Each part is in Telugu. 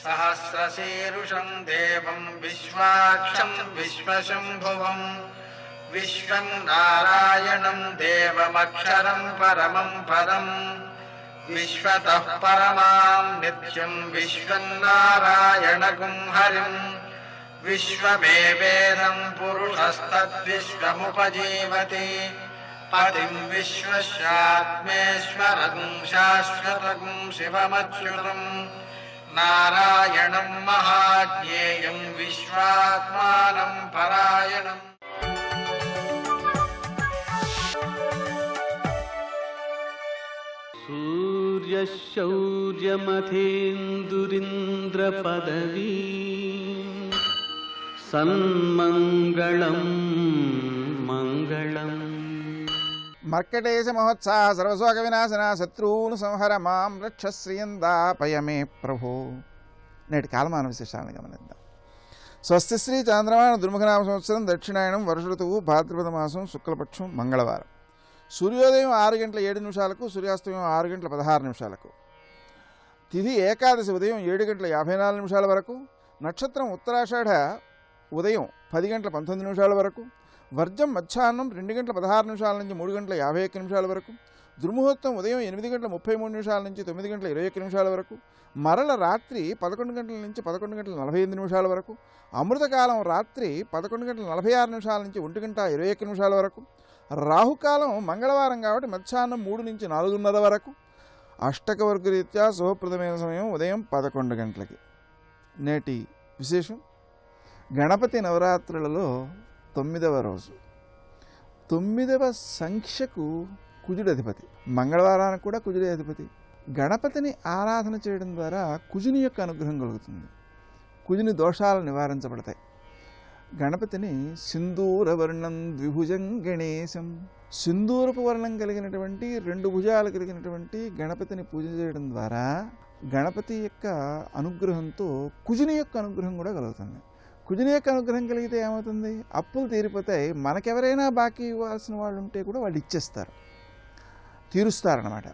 सहस्रशीरुषं देवं विश्वाक्षं विश्वशम्भुवं विश्वं नारायणं देवमक्षरं परमं पदं विश्वतः परमां नित्यं विश्वं नारायणगुं हरिं विश्वमेवेदं पुरुषस्तद्विश्वमुपजीवति पतिं विश्वस्यात्मेश्वरं शाश्वतं शिवमच्युतं नारायणं महाज्ञेयं विश्वात्मानं परायणम्। सूर्यशौर्यमथेन्दुरिन्द्रपदवी सन्मङ्गलं मङ्गलम्। మర్కటేశ మహోత్సాహ సర్వశోక వినాశన శత్రువును సంహర మాం రక్ష శ్రీయందాపయమే ప్రభో. నేటి కాలమాన విశేషాలను గమనిద్దాం. స్వస్తి శ్రీ చాంద్రమాన దుర్ముఖనామ సంవత్సరం దక్షిణాయనం వర్ష ఋతువు భాద్రపద మాసం శుక్లపక్షం మంగళవారం. సూర్యోదయం 6:07, సూర్యాస్తమయం 6:16. తిథి ఏకాదశి ఉదయం 7:54 వరకు, నక్షత్రం ఉత్తరాషాఢ ఉదయం 10:19 వరకు, వర్జం మధ్యాహ్నం 2:16 నుంచి 3:51 వరకు, దుర్ముహూర్తం ఉదయం 8:33 నుంచి 9:21 వరకు, మరల రాత్రి 11 గంటల నుంచి 11:45 వరకు, అమృతకాలం రాత్రి 11:46 నుంచి 1:21 వరకు, రాహుకాలం మంగళవారం కాబట్టి మధ్యాహ్నం 3 నుంచి 4:30 వరకు, అష్టకవర్గ రీత్యా శుభప్రదమైన సమయం ఉదయం 11 గంటలకి. నేటి విశేషం గణపతి నవరాత్రులలో 9వ రోజు. 9వ సంఖ్యకు కుజుడు అధిపతి, మంగళవారానికి కూడా కుజుడే అధిపతి. గణపతిని ఆరాధన చేయడం ద్వారా కుజుని యొక్క అనుగ్రహం కలుగుతుంది, కుజుని దోషాలు నివారించబడతాయి. గణపతిని సింధూరవర్ణం ద్విభుజం గణేశం, సింధూరపు వర్ణం కలిగినటువంటి 2 భుజాలు కలిగినటువంటి గణపతిని పూజ చేయడం ద్వారా గణపతి యొక్క అనుగ్రహంతో కుజుని యొక్క అనుగ్రహం కూడా కలుగుతుంది. కుజుని యొక్క అనుగ్రహం కలిగితే ఏమవుతుంది? అప్పులు తీరిపోతాయి. మనకెవరైనా బాకీ ఇవ్వాల్సిన వాళ్ళు ఉంటే కూడా వాళ్ళు ఇచ్చేస్తారు, తీరుస్తారన్నమాట.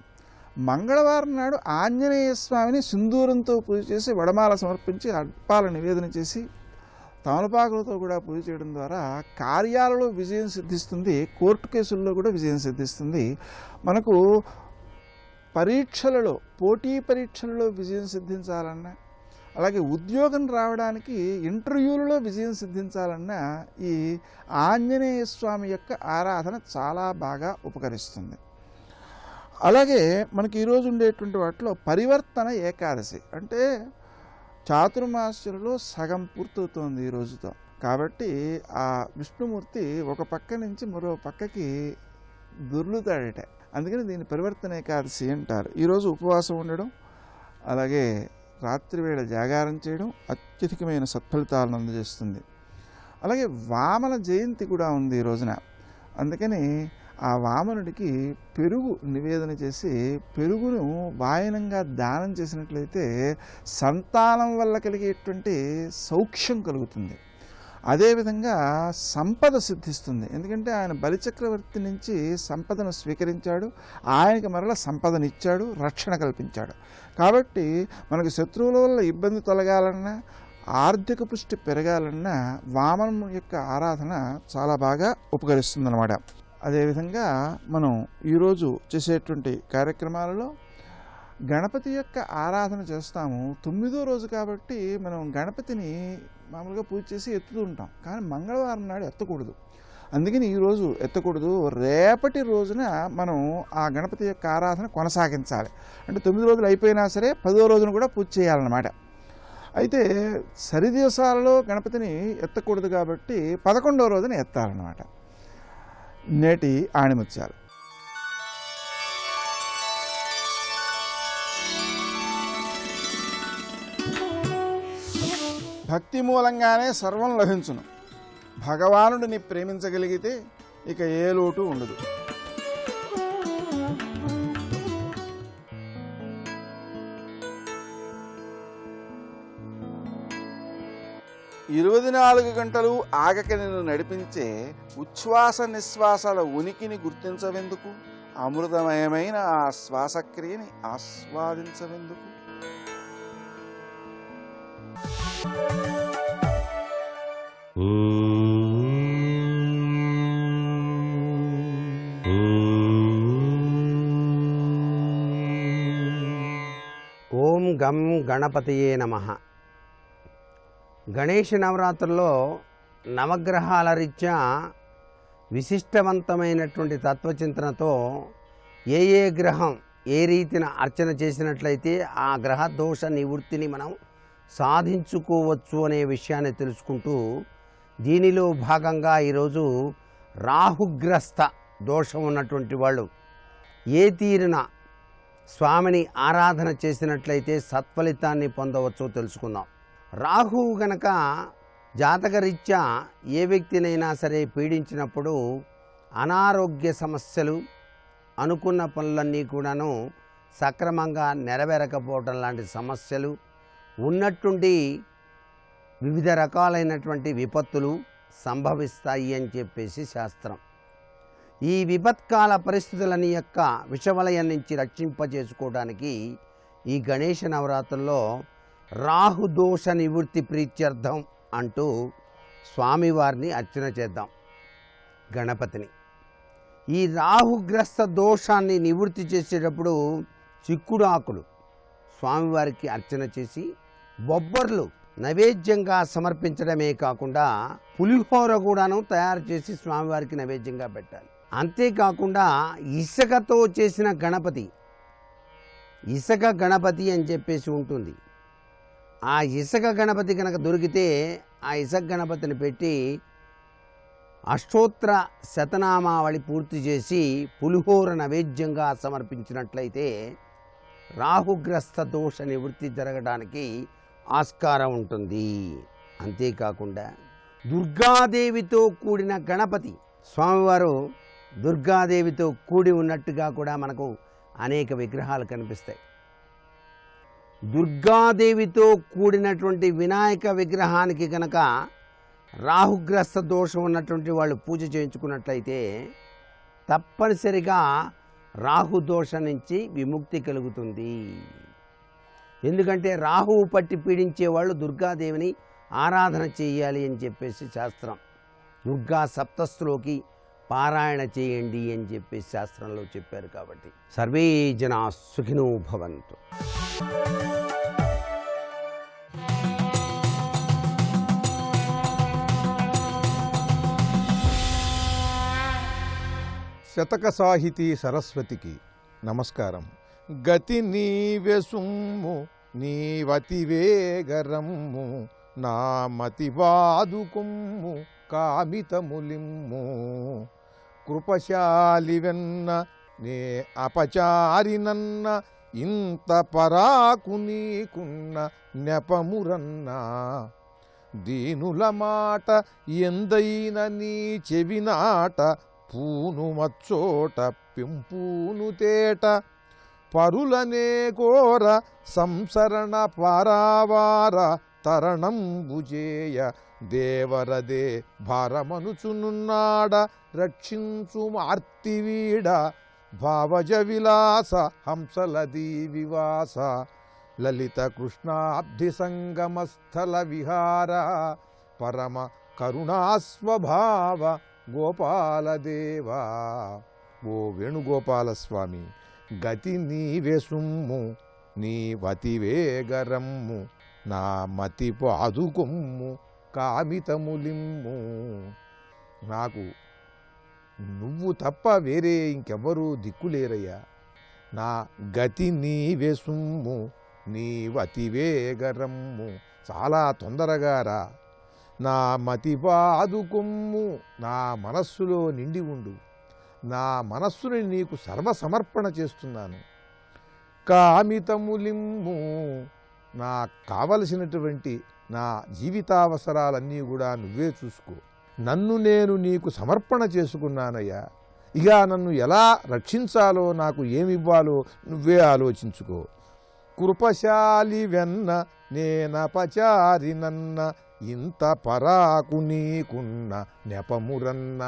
మంగళవారం నాడు ఆంజనేయ స్వామిని సింధూరంతో పూజ చేసి వడమాల సమర్పించి అర్పాల నివేదన చేసి తమలపాకులతో కూడా పూజ చేయడం ద్వారా కార్యాలలో విజయం సిద్ధిస్తుంది, కోర్టు కేసుల్లో కూడా విజయం సిద్ధిస్తుంది. మనకు పరీక్షలలో, పోటీ పరీక్షలలో విజయం సిద్ధించాలన్నా, అలాగే ఉద్యోగం రావడానికి ఇంటర్వ్యూలలో విజయం సిద్ధించాలన్నా ఈ ఆంజనేయ స్వామి యొక్క ఆరాధన చాలా బాగా ఉపకరిస్తుంది. అలాగే మనకి ఈరోజు ఉండేటువంటి వాటిలో పరివర్తన ఏకాదశి అంటే చాతుర్మాస్యులలో సగం పూర్తవుతోంది ఈ రోజుతో. కాబట్టి ఆ విష్ణుమూర్తి ఒక పక్క నుంచి మరో పక్కకి దొర్లుతాడట. అందుకని దీన్ని పరివర్తన ఏకాదశి అంటారు. ఈరోజు ఉపవాసం ఉండడం, అలాగే రాత్రి వేళ జాగారం చేయడం అత్యధికమైన సత్ఫలితాలను అందజేస్తుంది. అలాగే వామన జయంతి కూడా ఉంది ఈ రోజున. అందుకని ఆ వామనుడికి పెరుగు నివేదన చేసి పెరుగును వాయనంగా దానం చేసినట్లయితే సంతానం వల్ల కలిగేటువంటి సౌఖ్యం కలుగుతుంది. అదేవిధంగా సంపద సిద్ధిస్తుంది. ఎందుకంటే ఆయన బలిచక్రవర్తి నుంచి సంపదను స్వీకరించాడు, ఆయనకి మరల సంపదనిచ్చాడు, రక్షణ కల్పించాడు. కాబట్టి మనకు శత్రువుల వల్ల ఇబ్బంది తొలగాలన్నా, ఆర్థిక పుష్టి పెరగాలన్నా వామనం యొక్క ఆరాధన చాలా బాగా ఉపకరిస్తుందన్నమాట. అదేవిధంగా మనం ఈరోజు చేసేటువంటి కార్యక్రమాలలో గణపతి యొక్క ఆరాధన చేస్తాము. 9వ రోజు కాబట్టి మనం గణపతిని మామూలుగా పూజ చేసి ఎత్తుతూ ఉంటాం, కానీ మంగళవారం నాడు ఎత్తకూడదు. అందుకని ఈరోజు ఎత్తకూడదు. రేపటి రోజున మనం ఆ గణపతి యొక్క ఆరాధన కొనసాగించాలి. అంటే 9 రోజులు అయిపోయినా సరే 10వ రోజున కూడా పూజ చేయాలన్నమాట. అయితే సరి దివసాలలో గణపతిని ఎత్తకూడదు కాబట్టి 11వ రోజున ఎత్తాలన్నమాట. నేటి ఆణిముత్యాలు. భక్తి మూలంగానే సర్వం లభించును. భగవానుడిని ప్రేమించగలిగితే ఇక ఏ లోటు ఉండదు. ఇరవై 24 గంటలు ఆగక నిన్ను నడిపించే ఉచ్ఛ్వాస నిశ్వాసాల ఉనికిని గుర్తించవెందుకు? అమృతమయమైన ఆ శ్వాసక్రియని ఆస్వాదించవెందుకు? ఓం గం గణపతయే నమః. గణేష నవరాత్రుల్లో నవగ్రహాల రీత్యా విశిష్టవంతమైనటువంటి తత్వచింతనతో ఏ గ్రహం ఏ రీతిన అర్చన చేసినట్లయితే ఆ గ్రహ దోష నివృత్తిని మనం సాధించుకోవచ్చు అనే విషయాన్ని తెలుసుకుంటూ దీనిలో భాగంగా ఈరోజు రాహుగ్రస్త దోషం ఉన్నటువంటి వాళ్ళు ఏ తీరున స్వామిని ఆరాధన చేసినట్లయితే సత్ఫలితాన్ని పొందవచ్చో తెలుసుకుందాం. రాహువు గనక జాతకరీత్యా ఏ వ్యక్తినైనా సరే పీడించినప్పుడు అనారోగ్య సమస్యలు, అనుకున్న పనులన్నీ కూడాను సక్రమంగా నెరవేరకపోవటం లాంటి సమస్యలు, ఉన్నట్టుండి వివిధ రకాలైనటువంటి విపత్తులు సంభవిస్తాయి అని చెప్పేసి శాస్త్రం. ఈ విపత్కాల పరిస్థితులని యొక్క విషవలయం నుంచి రక్షింపజేసుకోవడానికి ఈ గణేష నవరాత్రుల్లో రాహుదోష నివృత్తి ప్రీత్యర్థం అంటూ స్వామివారిని అర్చన చేద్దాం. గణపతిని ఈ రాహుగ్రస్త దోషాన్ని నివృత్తి చేసేటప్పుడు చిక్కుడు ఆకులు స్వామివారికి అర్చన చేసి బొబ్బర్లు నైవేద్యంగా సమర్పించడమే కాకుండా పులిహోర కూడాను తయారు చేసి స్వామివారికి నైవేద్యంగా పెట్టాలి. అంతేకాకుండా ఇసుకతో చేసిన గణపతి, ఇసుక గణపతి అని చెప్పేసి ఉంటుంది. ఆ ఇసుక గణపతి కనుక దొరికితే ఆ ఇసుక గణపతిని పెట్టి అష్టోత్తర శతనామావళి పూర్తి చేసి పులిహోర నైవేద్యంగా సమర్పించినట్లయితే రాహుగ్రస్త దోష నివృత్తి జరగడానికి ఆస్కారం ఉంటుంది. అంతేకాకుండా దుర్గాదేవితో కూడిన గణపతి, స్వామివారు దుర్గాదేవితో కూడి ఉన్నట్టుగా కూడా మనకు అనేక విగ్రహాలు కనిపిస్తాయి. దుర్గాదేవితో కూడినటువంటి వినాయక విగ్రహానికి కనుక రాహుగ్రస్త దోషం ఉన్నటువంటి వాళ్ళు పూజ చేయించుకున్నట్లయితే తప్పనిసరిగా రాహుదోషం నుంచి విముక్తి కలుగుతుంది. ఎందుకంటే రాహువు పట్టి పీడించే వాళ్ళు దుర్గాదేవిని ఆరాధన చేయాలి అని చెప్పేసి శాస్త్రం. దుర్గా సప్తస్లోకి పారాయణ చేయండి అని చెప్పేసి శాస్త్రంలో చెప్పారు. కాబట్టి సర్వే జనా సుఖినో భవంతు. శతక సాహితీ సరస్వతికి నమస్కారం. గతి నీవే సుమ్ము నీవతివేగరమ్ము నా మతి వాదుకుమ్ము కామితములిమ్ము కృపశాలివెన్న నే అపచారినన్న ఇంత పరాకు నీకున్న నెపమురన్నా దీనుల మాట ఎందైన నీ చెవినాట పూను మచ్చోట పెంపూను తేట పరులనే కోర సంసరణ పారావార తరణంబుజేయ దేవరదే భారమనుచునున్నాడ రక్షించు మార్తివీడ భావజ విలాస హంసలదీ వివాస లలిత కృష్ణాబ్ధి సంగమస్థల విహార పరమ కరుణాస్వభావ గోపాలదేవా. ఓ వేణుగోపాలస్వామి, గతి నీవే సుమ్ము నీవతివేగరమ్ము నా మతి పాదుకొమ్ము కామితములిమ్ము. నాకు నువ్వు తప్ప వేరే ఇంకెవ్వరూ దిక్కులేరయ్యా. నా గతి నీవే సుమ్ము నీవతివేగరమ్ము, చాలా తొందరగా రా. నా మతి పాదుకొమ్ము, నా మనస్సులో నిండి ఉండు. నా మనస్సుని నీకు సర్వసమర్పణ చేస్తున్నాను. కామితములిమ్ము, నాకు కావలసినటువంటి నా జీవితావసరాలన్నీ కూడా నువ్వే చూసుకో. నన్ను నేను నీకు సమర్పణ చేసుకున్నానయ్యా. ఇక నన్ను ఎలా రక్షించాలో, నాకు ఏమివ్వాలో నువ్వే ఆలోచించుకో. కృపశాలి వెన్న నేనపచారినన్న ఇంత పరాకు నీకున్న నెపమురన్న.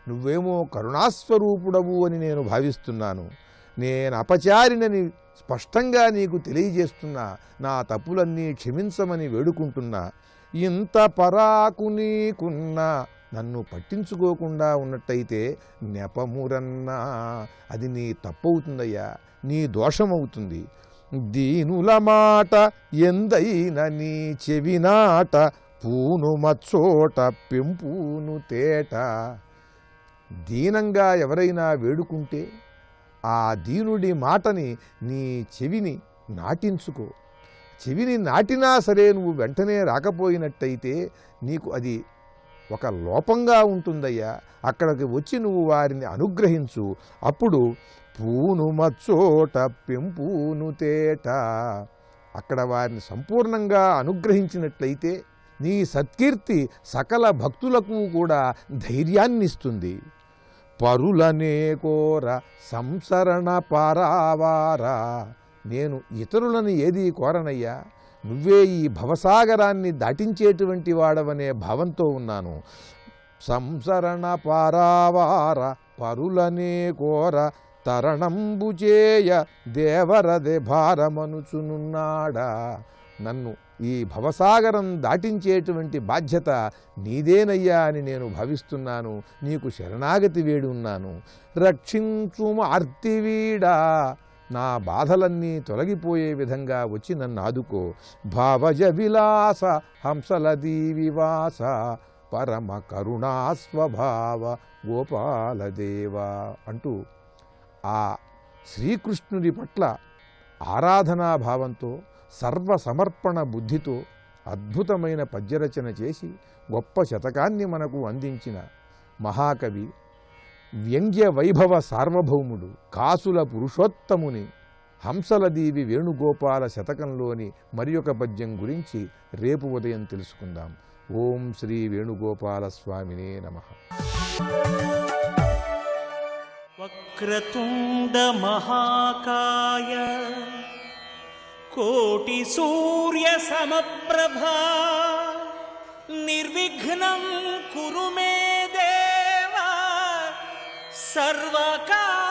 నువ్వేమో కరుణాస్వరూపుడవు అని నేను భావిస్తున్నాను. నేను అపచారినని స్పష్టంగా నీకు తెలియజేస్తున్నా. నా తప్పులన్నీ క్షమించమని వేడుకుంటున్నా. ఇంత పరాకు నీకున్నా నన్ను పట్టించుకోకుండా ఉన్నట్టయితే నెపమురన్నా అది నీ తప్పవుతుందయ్యా, నీ దోషమవుతుంది. దీనుల మాట ఎందైన నీ చెవినాట పూను మచ్చోట పెంపును తేట. దీనంగా ఎవరైనా వేడుకుంటే ఆ దీనుడి మాటని నీ చెవిని నాటించుకో. చెవిని నాటినా సరే నువ్వు వెంటనే రాకపోయినట్టయితే నీకు అది ఒక లోపంగా ఉంటుందయ్యా. అక్కడికి వచ్చి నువ్వు వారిని అనుగ్రహించు. అప్పుడు పూను మచ్చోట పెంపును తేట. అక్కడ వారిని సంపూర్ణంగా అనుగ్రహించినట్లయితే నీ సత్కీర్తి సకల భక్తులకు కూడా ధైర్యాన్నిస్తుంది. పరులనే కోర సంసరణ పారావారా. నేను ఇతరులను ఏదీ కోరనయ్యా, నువ్వే ఈ భవసాగరాన్ని దాటించేటువంటి వాడవనే భావంతో ఉన్నాను. సంసరణ పారావార పరులనే కోర తరణంబు చేయ దేవరదే భారమనుచునున్నాడా. నన్ను ఈ భవసాగరం దాటించేటువంటి బాధ్యత నీదేనయ్యా అని నేను భావిస్తున్నాను. నీకు శరణాగతి వేడి ఉన్నాను. రక్షించుము ఆర్తివీడా. నా బాధలన్నీ తొలగిపోయే విధంగా వచ్చి నన్ను ఆదుకో. భావజ విలాస హంసల దీవివాస పరమ కరుణాస్వభావ గోపాలదేవ అంటూ ఆ శ్రీకృష్ణుడి పట్ల ఆరాధనాభావంతో సర్వసమర్పణ బుద్ధితో అద్భుతమైన పద్యరచన చేసి గొప్ప శతకాన్ని మనకు అందించిన మహాకవి, వ్యంగ్య వైభవ సార్వభౌముడు, కాసుల పురుషోత్తముని హంసలదీవి వేణుగోపాల శతకంలోని మరి ఒక పద్యం గురించి రేపు ఉదయం తెలుసుకుందాం. ఓం శ్రీ వేణుగోపాల స్వామినే నమః. వక్రతుండ మహాకాయ కోటి సూర్య సమప్రభా నిర్విఘ్నం కురు మే దేవ సర్వకార్యేషు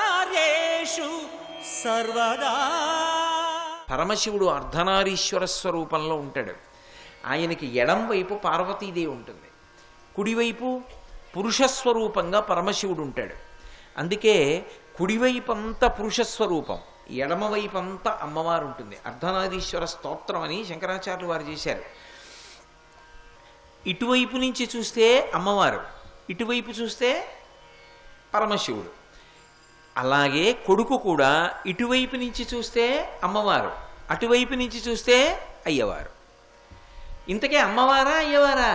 సర్వదా. పరమశివుడు అర్ధనారీశ్వర స్వరూపంలో ఉంటాడు. ఆయనకి ఎడం వైపు పార్వతీదేవి ఉంటుంది, కుడివైపు పురుషస్వరూపంగా పరమశివుడు ఉంటాడు. అందుకే కుడివైపంతా పురుషస్వరూపం, ఎడమవైపంతా అమ్మవారు ఉంటుంది. అర్ధనారీశ్వర స్తోత్రం అని శంకరాచార్యులు వారు చేశారు. ఇటువైపు నుంచి చూస్తే అమ్మవారు, ఇటువైపు చూస్తే పరమశివుడు. అలాగే కొడుకు కూడా ఇటువైపు నుంచి చూస్తే అమ్మవారు, అటువైపు నుంచి చూస్తే అయ్యవారు. ఇంతకే అమ్మవారా అయ్యవారా?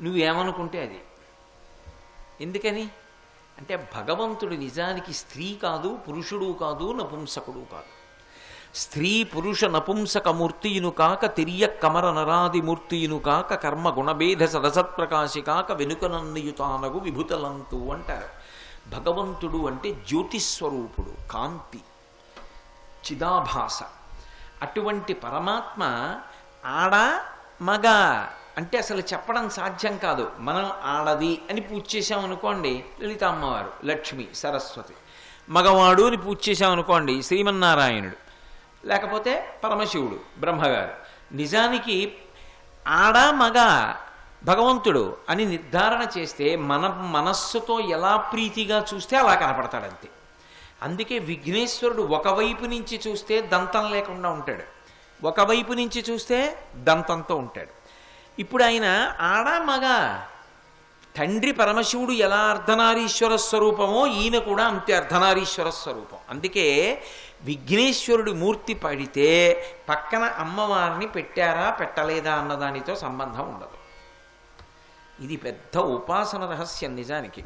నువ్వేమనుకుంటే అది. ఎందుకని అంటే భగవంతుడు నిజానికి స్త్రీ కాదు, పురుషుడు కాదు, నపుంసకుడు కాదు. స్త్రీ పురుష నపుంసక మూర్తియును కాక తిరియ కమర నరాది మూర్తియును కాక కర్మ గుణభేద సదసత్ప్రకాశి కాక వెనుకనన్నియుతానగు విభుతలంతు అంటారు. భగవంతుడు అంటే జ్యోతిస్వరూపుడు, కాంతి, చిదాభాస. అటువంటి పరమాత్మ ఆడ మగ అంటే అసలు చెప్పడం సాధ్యం కాదు. మనం ఆడది అని పూజ చేసామనుకోండి లలిత అమ్మవారు, లక్ష్మి, సరస్వతి. మగవాడు అని పూజ చేసామనుకోండి శ్రీమన్నారాయణుడు, లేకపోతే పరమశివుడు, బ్రహ్మగారు. నిజానికి ఆడ మగ భగవంతుడు అని నిర్ధారణ చేస్తే మన మనస్సుతో ఎలా ప్రీతిగా చూస్తే అలా కనపడతాడంతే. అందుకే విఘ్నేశ్వరుడు ఒకవైపు నుంచి చూస్తే దంతం లేకుండా ఉంటాడు, ఒకవైపు నుంచి చూస్తే దంతంతో ఉంటాడు. ఇప్పుడు ఆయన ఆడ మగ, తండ్రి పరమశివుడు ఎలా అర్ధనారీశ్వర స్వరూపమో ఈయన కూడా అంతే అర్ధనారీశ్వర స్వరూపం. అందుకే విఘ్నేశ్వరుడి మూర్తి పడితే పక్కన అమ్మవారిని పెట్టారా పెట్టలేదా అన్నదానితో సంబంధం ఉండదు. ఇది పెద్ద ఉపాసన రహస్యం నిజానికి.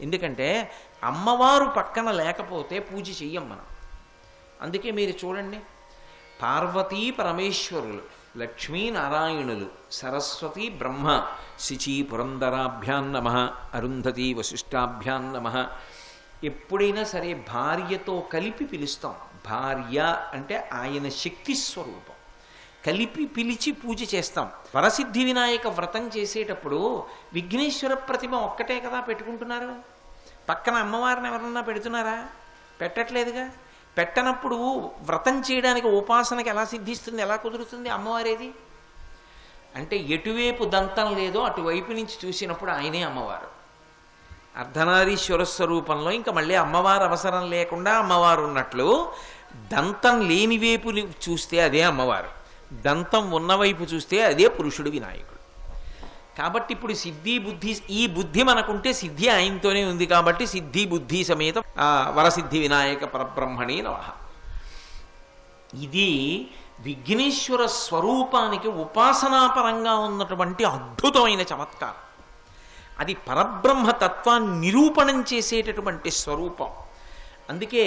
ఎందుకంటే అమ్మవారు పక్కన లేకపోతే పూజ చెయ్యం మనం. అందుకే మీరు చూడండి, పార్వతీ పరమేశ్వరులు, లక్ష్మీనారాయణులు, సరస్వతి బ్రహ్మ, శిచీ పురంధరాభ్యాం నమః, అరుంధతి వశిష్టాభ్యాం నమః. ఎప్పుడైనా సరే భార్యతో కలిపి పిలుస్తాం. భార్య అంటే ఆయన శక్తి స్వరూపం, కలిపి పిలిచి పూజ చేస్తాం. వరసిద్ధి వినాయక వ్రతం చేసేటప్పుడు విఘ్నేశ్వర ప్రతిమ ఒక్కటే కదా పెట్టుకుంటున్నారు, పక్కన అమ్మవారిని ఎవరన్నా పెడుతున్నారా? పెట్టట్లేదుగా. పెట్టనప్పుడు వ్రతం చేయడానికి ఉపాసనకి ఎలా సిద్ధిస్తుంది, ఎలా కుదురుతుంది అమ్మవారేది అంటే ఎటువైపు దంతం లేదో అటువైపు నుంచి చూసినప్పుడు ఆయనే అమ్మవారు. అర్ధనారీశ్వర స్వరూపంలో ఇంకా మళ్ళీ అమ్మవారు అవసరం లేకుండా అమ్మవారు ఉన్నట్లు, దంతం లేని వైపు చూస్తే అదే అమ్మవారు, దంతం ఉన్నవైపు చూస్తే అదే పురుషుడు వినాయకుడు. కాబట్టి ఇప్పుడు సిద్ధి బుద్ధి, ఈ బుద్ధి మనకుంటే సిద్ధి ఆయనతోనే ఉంది కాబట్టి సిద్ధి బుద్ధి సమేత వరసిద్ధి వినాయక పరబ్రహ్మణే నమః. ఇది విఘ్నేశ్వర స్వరూపానికి ఉపాసనాపరంగా ఉన్నటువంటి అద్భుతమైన చమత్కారం. అది పరబ్రహ్మ తత్వాన్ని నిరూపణం చేసేటటువంటి స్వరూపం. అందుకే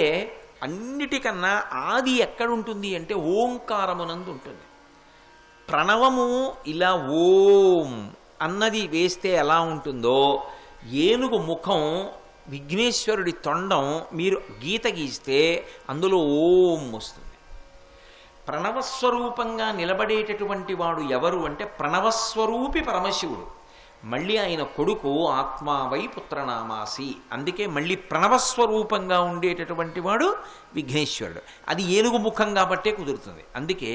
అన్నిటికన్నా ఆది ఎక్కడుంటుంది అంటే ఓంకారమునందు ఉంటుంది. ప్రణవము ఇలా ఓం అన్నది వేస్తే ఎలా ఉంటుందో, ఏనుగు ముఖం విఘ్నేశ్వరుడి తొండం మీరు గీత గీస్తే అందులో ఓం వస్తుంది. ప్రణవస్వరూపంగా నిలబడేటటువంటి వాడు ఎవరు అంటే ప్రణవస్వరూపి పరమశివుడు. మళ్ళీ ఆయన కొడుకు ఆత్మావై పుత్రనామాసి, అందుకే మళ్ళీ ప్రణవస్వరూపంగా ఉండేటటువంటి వాడు విఘ్నేశ్వరుడు. అది ఏనుగు ముఖం కాబట్టే కుదురుతుంది. అందుకే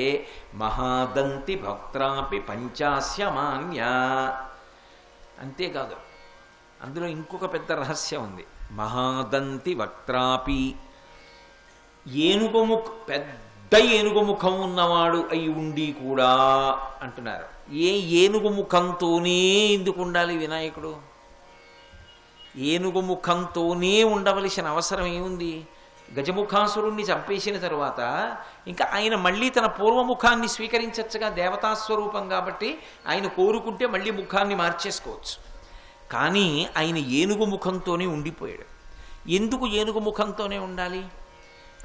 మహాదంతి భక్త్రాపి పంచాస్యమాన్య. అంతేకాదు, అందులో ఇంకొక పెద్ద రహస్యం ఉంది. మహాదంతి వక్త్రాపి, పెద్ద ఏనుగు ముఖం ఉన్నవాడు అయి ఉండి కూడా అంటున్నారు. ఏనుగు ముఖంతోనే ఎందుకు ఉండాలి వినాయకుడు? ఏనుగు ముఖంతోనే ఉండవలసిన అవసరం ఏముంది? గజముఖాసురుణ్ణి చంపేసిన తరువాత ఇంకా ఆయన మళ్ళీ తన పూర్వముఖాన్ని స్వీకరించచ్చుగా, దేవతాస్వరూపం కాబట్టి ఆయన కోరుకుంటే మళ్ళీ ముఖాన్ని మార్చేసుకోవచ్చు. కానీ ఆయన ఏనుగు ముఖంతోనే ఉండిపోయాడు. ఎందుకు ఏనుగు ముఖంతోనే ఉండాలి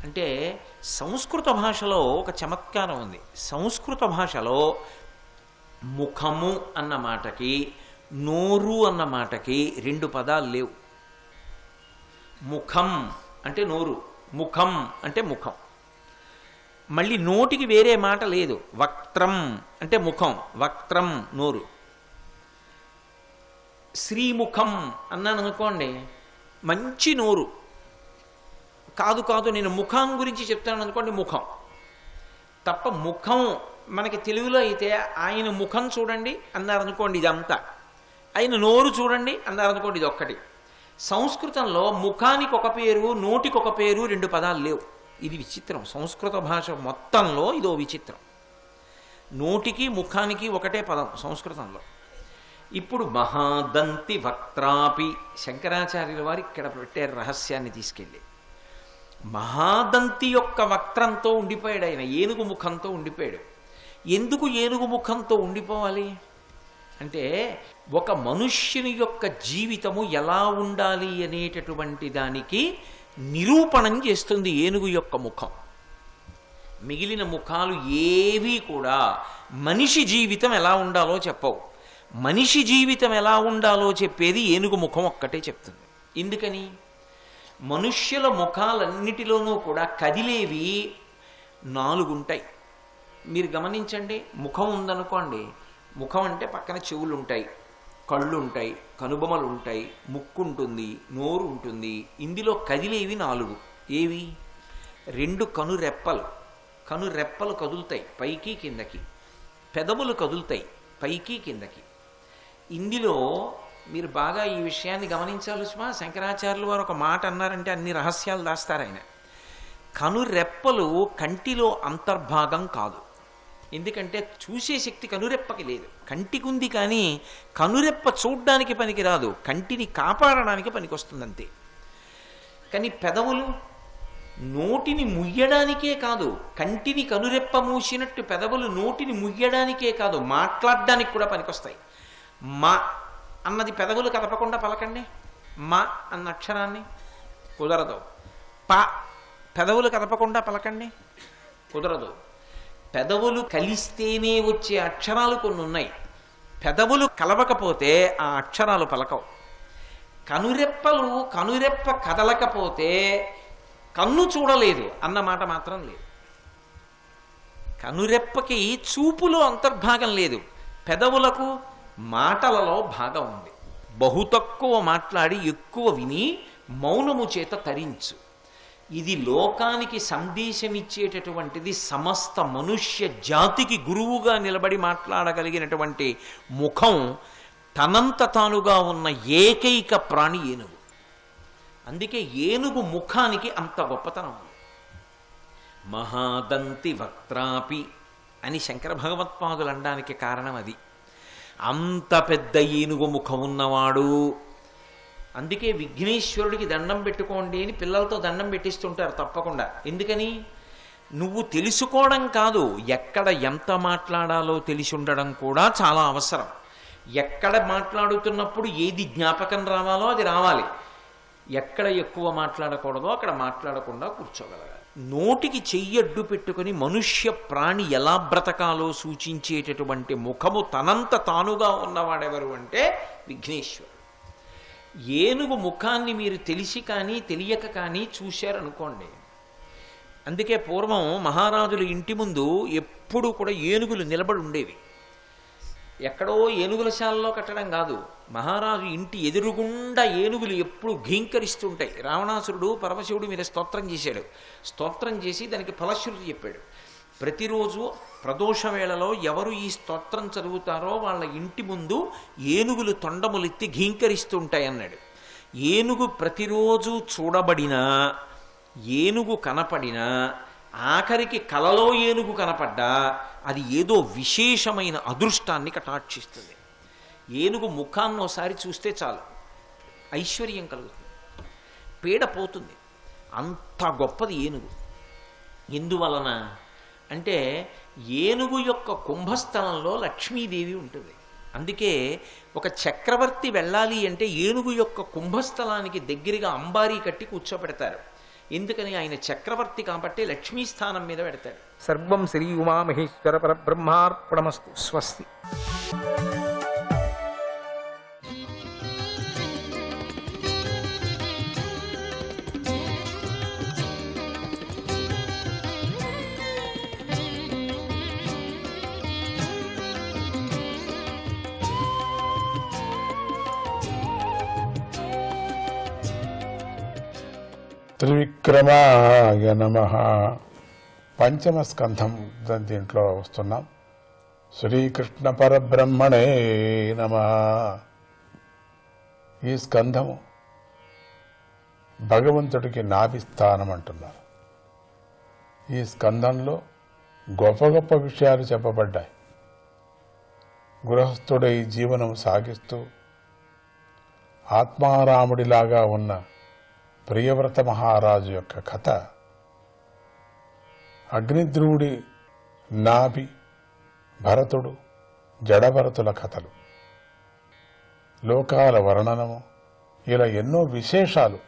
అంటే, సంస్కృత భాషలో ఒక చమత్కారం ఉంది. సంస్కృత భాషలో ముఖము అన్న మాటకి నోరు అన్న మాటకి రెండు పదాలు లేవు. ముఖం అంటే నోరు, ముఖం అంటే ముఖం. మళ్ళీ నోటికి వేరే మాట లేదు. వక్త్రం అంటే ముఖం, వక్త్రం నోరు. శ్రీముఖం అన్నాను అనుకోండి, మంచి నోరు. కాదు నేను ముఖం గురించి చెప్తాను అనుకోండి, ముఖం తప్ప. ముఖం మనకి తెలుగులో అయితే ఆయన ముఖం చూడండి అన్నారనుకోండి ఇదంతా, ఆయన నోరు చూడండి అన్నారనుకోండి ఇది ఒక్కటి. సంస్కృతంలో ముఖానికి ఒక పేరు, నోటికి ఒక పేరు, రెండు పదాలు లేవు. ఇది విచిత్రం. సంస్కృత భాష మొత్తంలో ఇదో విచిత్రం. నోటికి ముఖానికి ఒకటే పదం సంస్కృతంలో. ఇప్పుడు మహాదంతి వక్త్రాపి, శంకరాచార్యుల వారు ఇక్కడ పెట్టే రహస్యాన్ని తీసుకెళ్ళి, మహాదంతి యొక్క వక్త్రంతో ఉండిపోయాడు ఆయన, ఏనుగు ముఖంతో ఉండిపోయాడు. ఎందుకు ఏనుగు ముఖంతో ఉండిపోవాలి అంటే, ఒక మనుష్యుని యొక్క జీవితము ఎలా ఉండాలి అనేటటువంటి దానికి నిరూపణం చేస్తుంది ఏనుగు యొక్క ముఖం. మిగిలిన ముఖాలు ఏవీ కూడా మనిషి జీవితం ఎలా ఉండాలో చెప్పవు. మనిషి జీవితం ఎలా ఉండాలో చెప్పేది ఏనుగు ముఖం ఒక్కటే చెప్తుంది. ఎందుకని? మనుష్యుల ముఖాలన్నిటిలోనూ కూడా కదిలేవి 4 ఉంటాయి. మీరు గమనించండి, ముఖం ఉందనుకోండి, ముఖం అంటే పక్కన చెవులు ఉంటాయి, కళ్ళు ఉంటాయి, కనుబొమలు ఉంటాయి, ముక్కు ఉంటుంది, నోరు ఉంటుంది. ఇందులో కదిలేవి 4. ఏవి? 2 కనురెప్పలు కదులుతాయి పైకి కిందకి, పెదవులు కదులుతాయి పైకి కిందకి. ఇందులో మీరు బాగా ఈ విషయాన్ని గమనించాలి సుమా. శంకరాచార్యులు వారు ఒక మాట అన్నారంటే అన్ని రహస్యాలు దాస్తారు ఆయన. కనురెప్పలు కంటిలో అంతర్భాగం కాదు. ఎందుకంటే చూసే శక్తి కనురెప్పకి లేదు. కంటికి ఉంది కానీ కనురెప్ప చూడ్డానికి పనికి రాదు, కంటిని కాపాడడానికి పనికొస్తుంది అంతే. కానీ పెదవులు నోటిని ముయ్యడానికే కాదు, కంటిని కనురెప్ప మూసినట్టు పెదవులు నోటిని ముయ్యడానికే కాదు, మాట్లాడడానికి కూడా పనికొస్తాయి. మా అన్నది పెదవులు కదపకుండా పలకండి, మా అన్న అక్షరాన్ని, కుదరదు. ప పెదవులు కదపకుండా పలకండి, కుదరదు. పెదవులు కలిస్తేనే వచ్చే అక్షరాలు కొన్ని ఉన్నాయి, పెదవులు కలవకపోతే ఆ అక్షరాలు పలకవు. కనురెప్ప కదలకపోతే కన్ను చూడలేదు అన్నమాట మాత్రం లేదు. కనురెప్పకి చూపులో అంతర్భాగం లేదు, పెదవులకు మాటలలో భాగం ఉంది. బహు తక్కువ మాట్లాడి ఎక్కువ విని మౌనము చేత తరించు. ఇది లోకానికి సందేశం ఇచ్చేటటువంటిది. సమస్త మనుష్య జాతికి గురువుగా నిలబడి మాట్లాడగలిగినటువంటి ముఖం తనంత తానుగా ఉన్న ఏకైక ప్రాణి ఏనుగు. అందుకే ఏనుగు ముఖానికి అంత గొప్పతనం ఉంది. మహాదంతి వక్త్రాపి అని శంకర భగవత్పాదులు అనడానికి కారణం అది. అంత పెద్ద ఏనుగు ముఖం ఉన్నవాడు. అందుకే విఘ్నేశ్వరుడికి దండం పెట్టుకోండి అని పిల్లలతో దండం పెట్టిస్తుంటారు తప్పకుండా. ఎందుకని? నువ్వు తెలుసుకోవడం కాదు, ఎక్కడ ఎంత మాట్లాడాలో తెలిసి ఉండడం కూడా చాలా అవసరం. ఎక్కడ మాట్లాడుతున్నప్పుడు ఏది జ్ఞాపకం రావాలో అది రావాలి. ఎక్కడ ఎక్కువ మాట్లాడకూడదో అక్కడ మాట్లాడకుండా కూర్చోగలగాలి. నోటికి చెయ్యడ్డు పెట్టుకుని మనుష్య ప్రాణి ఎలా బ్రతకాలో సూచించేటటువంటి ముఖము తనంత తానుగా ఉన్నవాడెవరు అంటే విఘ్నేశ్వరుడు. ఏనుగు ముఖాన్ని మీరు తెలిసి కానీ తెలియక కానీ చూశారనుకోండి. అందుకే పూర్వం మహారాజుల ఇంటి ముందు ఎప్పుడూ కూడా ఏనుగులు నిలబడి ఉండేవి. ఎక్కడో ఏనుగుల శాలలో కట్టడం కాదు, మహారాజు ఇంటి ఎదురుగుండా ఏనుగులు ఎప్పుడు ఘీంకరిస్తుంటాయి. రావణాసురుడు పరమశివుడి మీద స్తోత్రం చేశాడు. స్తోత్రం చేసి దానికి ఫలశ్రుతి చెప్పాడు. ప్రతిరోజు ప్రదోష వేళలో ఎవరు ఈ స్తోత్రం చదువుతారో వాళ్ళ ఇంటి ముందు ఏనుగులు తొండములెత్తి ఘీంకరిస్తుంటాయి అన్నాడు. ఏనుగు ప్రతిరోజు చూడబడినా, ఏనుగు కనపడినా, ఆఖరికి కలలో ఏనుగు కనపడ్డా అది ఏదో విశేషమైన అదృష్టాన్ని కటాక్షిస్తుంది. ఏనుగు ముఖాన్ని ఒకసారి చూస్తే చాలు ఐశ్వర్యం కలుగుతుంది, పీడ పోతుంది. అంత గొప్పది ఏనుగు. ఎందువలన అంటే ఏనుగు యొక్క కుంభస్థలంలో లక్ష్మీదేవి ఉంటుంది. అందుకే ఒక చక్రవర్తి వెళ్ళాలి అంటే ఏనుగు యొక్క కుంభస్థలానికి దగ్గరగా అంబారీ కట్టి కూర్చోబెడతారు. ఎందుకని? ఆయన చక్రవర్తి కాబట్టి లక్ష్మీ స్థానం మీద పెడతాడు. సర్వం శ్రీ ఉమామహేశ్వర పరబ్రహ్మార్పణమస్తు. స్వస్తి. త్రివిక్రమాయ నమః. పంచమ స్కంధం దీంట్లో వస్తున్నాం. శ్రీకృష్ణ పరబ్రహ్మణే నమః. ఈ స్కంధము భగవంతుడికి నాభిస్థానం అంటున్నారు. ఈ స్కంధంలో గొప్ప గొప్ప విషయాలు చెప్పబడ్డాయి. గృహస్థుడై జీవనం సాగిస్తూ ఆత్మారాముడిలాగా ఉన్న ప్రియవ్రత మహారాజు యొక్క కథ, అగ్నిద్రువుడి నాభి, భరతుడు, జడభరతుల కథలు, లోకాల వర్ణనము, ఇలా ఎన్నో విశేషాలు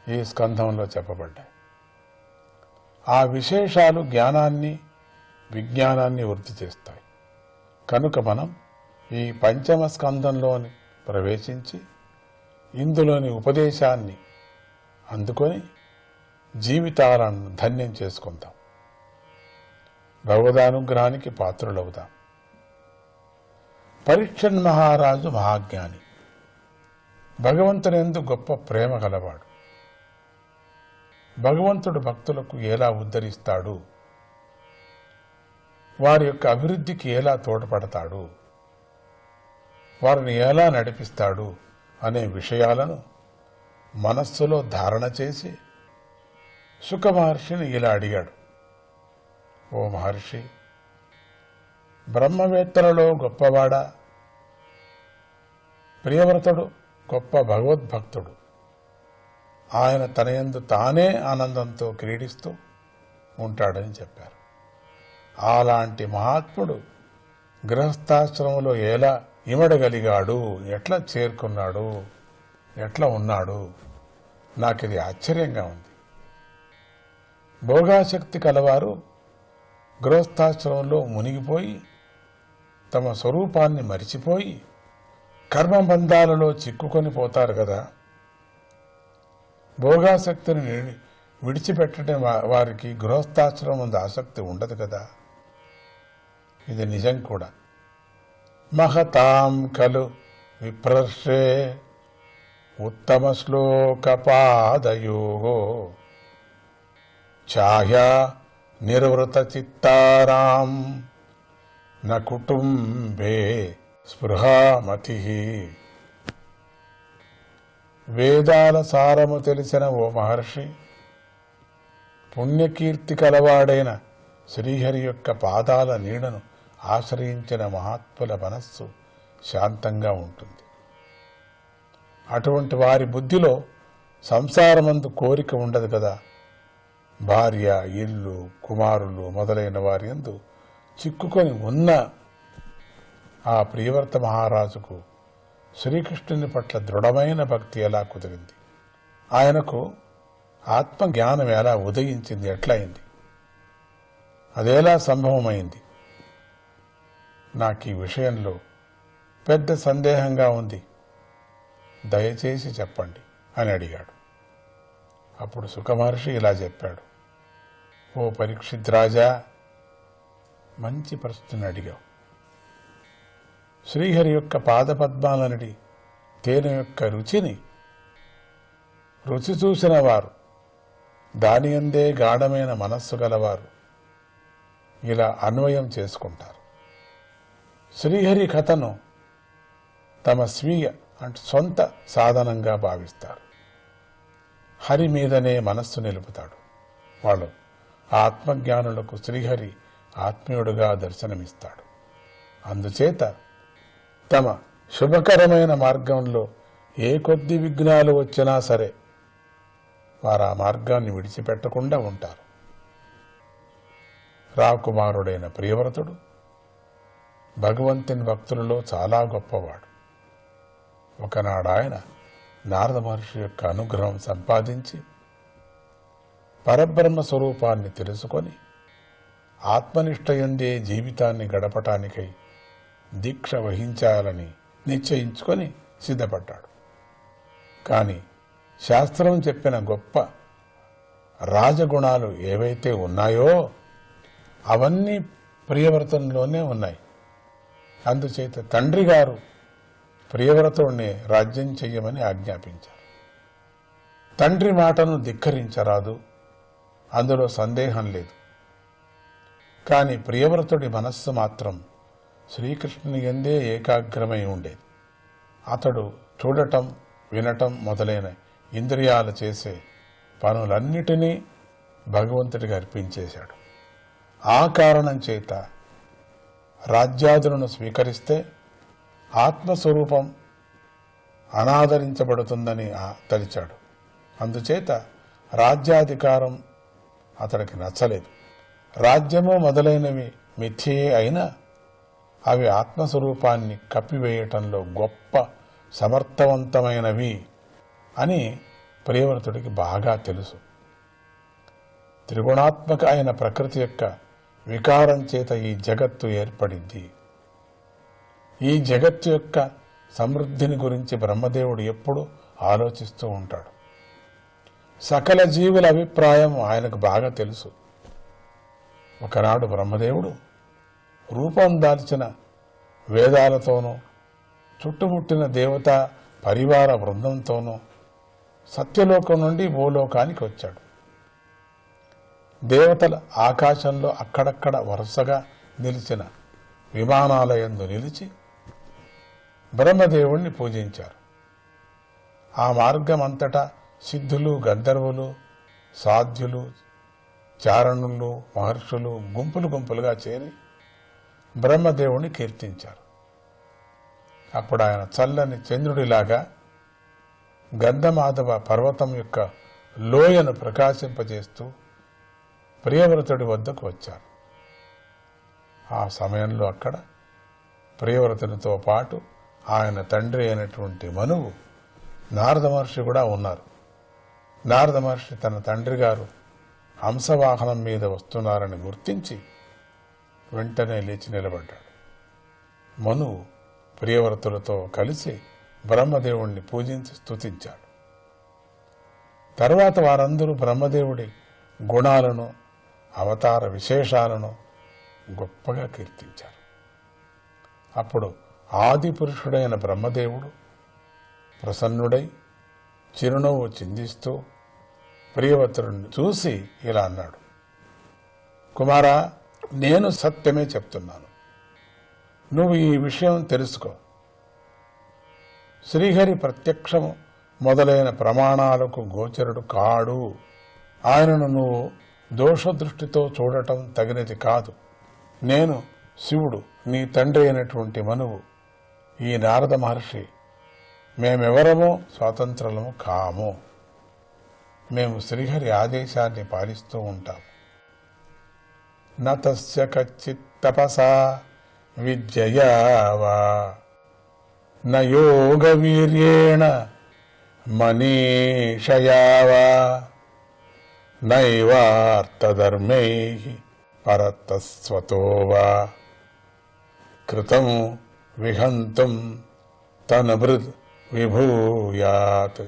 ఈ స్కంధంలో చెప్పబడ్డాయి. ఆ విశేషాలు జ్ఞానాన్ని, విజ్ఞానాన్ని వృద్ధి చేస్తాయి. కనుక మనం ఈ పంచమ స్కంధంలోని ప్రవేశించి ఇందులోని ఉపదేశాన్ని అందుకొని జీవితాలను ధన్యం చేసుకుందాం. భగవదానుగ్రహానికి పాత్రులవుదాం. పరీక్షన్ మహారాజు మహాజ్ఞాని, భగవంతుని గొప్ప ప్రేమ గలవాడు. భగవంతుడు భక్తులకు ఎలా ఉద్ధరిస్తాడు, వారి యొక్క అభివృద్ధికి ఎలా తోడ్పడతాడు, వారిని ఎలా నడిపిస్తాడు అనే విషయాలను మనస్సులో ధారణ చేసి శుక మహర్షిని ఇలా అడిగాడు. ఓ మహర్షి, బ్రహ్మవేత్తలలో గొప్పవాడా? ప్రియవ్రతుడు గొప్ప భగవద్భక్తుడు. ఆయన తన యందు తానే ఆనందంతో క్రీడిస్తూ ఉంటాడని చెప్పారు. అలాంటి మహాత్ముడు గృహస్థాశ్రమంలో ఎలా ఇమడగలిగాడు, ఎట్లా చేరుకున్నాడు, ఎట్లా ఉన్నాడు? నాకిది ఆశ్చర్యంగా ఉంది. భోగాశక్తి కలవారు గృహస్థాశ్రమంలో మునిగిపోయి తమ స్వరూపాన్ని మరిచిపోయి కర్మబంధాలలో చిక్కుకొని పోతారు కదా. భోగాసక్తిని విడిచిపెట్టడం వారికి గృహస్థాశ్రమం ఆసక్తి ఉండదు కదా. ఇది నిజం కూడా. మహతాం ఖలు విప్రర్షే ఉత్తమ శ్లోక పాదయోగో ఛాయా నిర్వృత చిత్తారాం న కుటుంబే స్పృహామతి. వేదాల సారము తెలిసిన ఓ మహర్షి, పుణ్యకీర్తి కలవాడైన శ్రీహరి యొక్క పాదాల నీడను ఆశ్రయించిన మహాత్ముల మనస్సు శాంతంగా ఉంటుంది. అటువంటి వారి బుద్ధిలో సంసారమందు కోరిక ఉండదు కదా. భార్య, ఇల్లు, కుమారులు మొదలైన వారి యందు చిక్కుకొని ఉన్న ఆ ప్రియవర్త మహారాజుకు శ్రీకృష్ణుని పట్ల దృఢమైన భక్తి ఎలా కుదిరింది? ఆయనకు ఆత్మజ్ఞానం ఎలా ఉదయించింది? ఎట్లయింది? అదేలా సంభవమైంది? నాకు ఈ విషయంలో పెద్ద సందేహంగా ఉంది, దయచేసి చెప్పండి అని అడిగాడు. అప్పుడు సుఖమహర్షి ఇలా చెప్పాడు. ఓ పరీక్షిత్ రాజా, మంచి ప్రశ్నను అడిగావు. శ్రీహరి యొక్క పాదపద్మాలనడి తేనె యొక్క రుచిని రుచి చూసిన వారు, దాని యందే గాఢమైన మనస్సు గలవారు ఇలా అన్వయం చేసుకుంటారు. శ్రీహరి కథను తమ స్వీయ అంటే సొంత సాధనంగా భావిస్తారు. హరి మీదనే మనస్సు నిలుపుతాడు. వాళ్ళు ఆత్మజ్ఞానులకు శ్రీహరి ఆత్మీయుడుగా దర్శనమిస్తాడు. అందుచేత తమ శుభకరమైన మార్గంలో ఏ కొద్ది విఘ్నాలు వచ్చినా సరే వారు ఆ మార్గాన్ని విడిచిపెట్టకుండా ఉంటారు. రాకుమారుడైన ప్రియవ్రతుడు భగవంతుని భక్తులలో చాలా గొప్పవాడు. ఒకనాడు ఆయన నారద మహర్షి యొక్క అనుగ్రహం సంపాదించి పరబ్రహ్మ స్వరూపాన్ని తెలుసుకొని ఆత్మనిష్టయందే జీవితాన్ని గడపటానికై దీక్ష వహించాలని నిశ్చయించుకొని సిద్ధపడ్డాడు. కానీ శాస్త్రం చెప్పిన గొప్ప రాజగుణాలు ఏవైతే ఉన్నాయో అవన్నీ ప్రియవ్రతంలోనే ఉన్నాయి. అందుచేత తండ్రి గారు ప్రియవ్రతుడిని రాజ్యం చెయ్యమని ఆజ్ఞాపించారు. తండ్రి మాటను ధిక్కరించరాదు, అందులో సందేహం లేదు. కానీ ప్రియవ్రతుడి మనస్సు మాత్రం శ్రీకృష్ణుని యందే ఏకాగ్రమై ఉండేది. అతడు చూడటం, వినటం మొదలైన ఇంద్రియాలు చేసే పనులన్నిటినీ భగవంతుడికి అర్పించేశాడు. ఆ కారణం చేత రాజ్యాదులను స్వీకరిస్తే ఆత్మస్వరూపం అనాదరించబడుతుందని తలిచాడు. అందుచేత రాజ్యాధికారం అతడికి నచ్చలేదు. రాజ్యము మొదలైనవి మిథ్యే అయినా అవి ఆత్మస్వరూపాన్ని కప్పివేయటంలో గొప్ప సమర్థవంతమైనవి అని ప్రియవ్రతుడికి బాగా తెలుసు. త్రిగుణాత్మక అయిన ప్రకృతి యొక్క వికారం చేత ఈ జగత్తు ఏర్పడింది. ఈ జగత్తు యొక్క సమృద్ధిని గురించి బ్రహ్మదేవుడు ఎప్పుడూ ఆలోచిస్తూ ఉంటాడు. సకల జీవుల అభిప్రాయం ఆయనకు బాగా తెలుసు. ఒకనాడు బ్రహ్మదేవుడు రూపం దాల్చిన వేదాలతోనూ చుట్టుముట్టిన దేవతా పరివార బృందంతోనూ సత్యలోకం నుండి భూలోకానికి వచ్చాడు. దేవతల ఆకాశంలో అక్కడక్కడ వరుసగా నిలిచిన విమానాలయందు నిలిచి బ్రహ్మదేవుణ్ణి పూజించారు. ఆ మార్గమంతటా సిద్ధులు, గంధర్వులు, సాధ్యులు, చారణులు, మహర్షులు గుంపులు గుంపులుగా చేరి బ్రహ్మదేవుని కీర్తించారు. అప్పుడు ఆయన చల్లని చంద్రుడిలాగా గంధమాధవ పర్వతం యొక్క లోయను ప్రకాశింపజేస్తూ ప్రియవ్రతుడి వద్దకు వచ్చారు. ఆ సమయంలో అక్కడ ప్రియవ్రతునితో పాటు ఆయన తండ్రి అయినటువంటి మనువు నారద మహర్షి కూడా ఉన్నారు. నారద మహర్షి తన తండ్రి గారు హంసవాహనం మీద వస్తున్నారని గుర్తించి వెంటనే లేచి నిలబడ్డాడు. మనువు ప్రియవ్రతులతో కలిసి బ్రహ్మదేవుణ్ణి పూజించి స్తుతించాడు. తర్వాత వారందరూ బ్రహ్మదేవుడి గుణాలను, అవతార విశేషాలను గొప్పగా కీర్తించారు. అప్పుడు ఆది పురుషుడైన బ్రహ్మదేవుడు ప్రసన్నుడై చిరునవ్వు చిందిస్తూ ప్రియవ్రతుడిని చూసి ఇలా అన్నాడు. కుమారా, నేను సత్యమే చెప్తున్నాను, నువ్వు ఈ విషయం తెలుసుకో. శ్రీహరి ప్రత్యక్షము మొదలైన ప్రమాణాలకు గోచరుడు కాడు. ఆయనను నువ్వు దోషదృష్టితో చూడటం తగినది కాదు. నేను శివుడు, నీ తండ్రి అయినటువంటి మనువు, ఈ నారద మహర్షి, మేమెవరమో స్వాతంత్రులము కాము. మేము శ్రీహరి ఆదేశాన్ని పాలిస్తూ ఉంటాము. నతస్య కచ్చిత్ తపసా విద్యయా వా న యోగ వీర్యేణ మనీషయా వా నైవార్థధర్మైః పరతస్వతో వా కృతం విహంతుం తనభృద్ విభూయాత్.